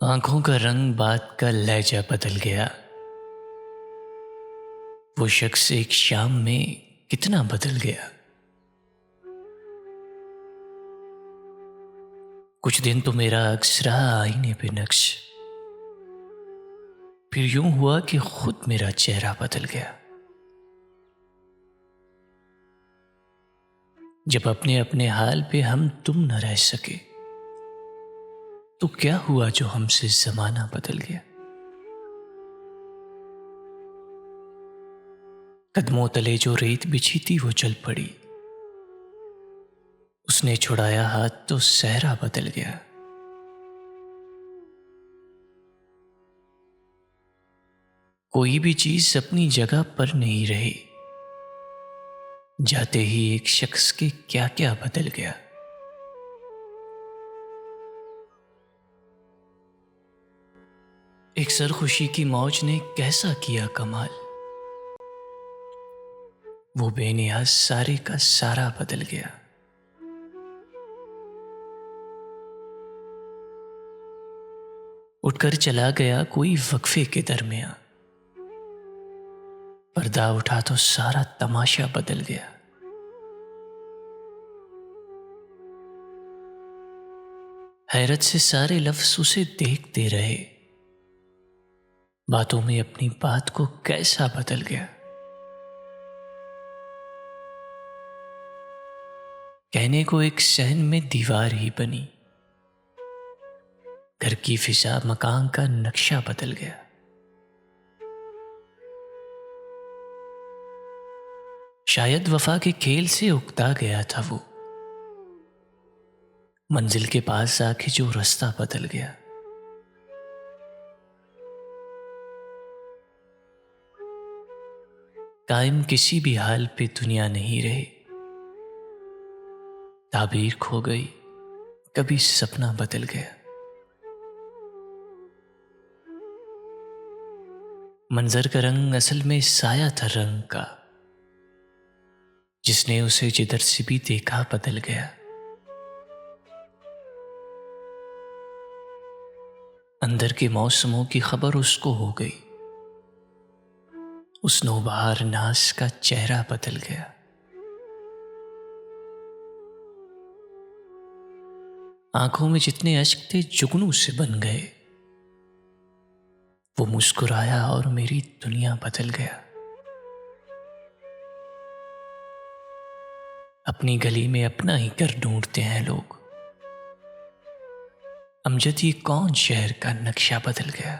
आंखों का रंग, बात का लहजा बदल गया। वो शख्स एक शाम में कितना बदल गया। कुछ दिन तो मेरा अक्स रहा आईने पे नक्श, फिर यूं हुआ कि खुद मेरा चेहरा बदल गया। जब अपने अपने हाल पे हम तुम न रह सके, तो क्या हुआ जो हमसे जमाना बदल गया। कदमों तले जो रेत बिछी थी वो चल पड़ी, उसने छुड़ाया हाथ तो सहरा बदल गया। कोई भी चीज अपनी जगह पर नहीं रही, जाते ही एक शख्स के क्या क्या बदल गया। एक सरखुशी की मौज ने कैसा किया कमाल, वो बेनियाज सारे का सारा बदल गया। उठकर चला गया कोई वक्फे के दरमियां, पर्दा उठा तो सारा तमाशा बदल गया। हैरत से सारे लफ्ज उसे देखते रहे, बातों में अपनी बात को कैसा बदल गया। कहने को एक सहन में दीवार ही बनी, घर की फिजा मकान का नक्शा बदल गया। शायद वफा के खेल से उकता गया था वो, मंजिल के पास आके जो रास्ता बदल गया। कायम किसी भी हाल पे दुनिया नहीं रही, ताबीर खो गई, कभी सपना बदल गया। मंजर का रंग असल में साया था रंग का, जिसने उसे जिधर से भी देखा बदल गया। अंदर के मौसमों की खबर उसको हो गई, उस नौबहार नास का चेहरा बदल गया। आंखों में जितने अश्क थे जुगनू से बन गए, वो मुस्कुराया और मेरी दुनिया बदल गया। अपनी गली में अपना ही घर ढूंढते हैं लोग, अमजद ये कौन शहर का नक्शा बदल गया।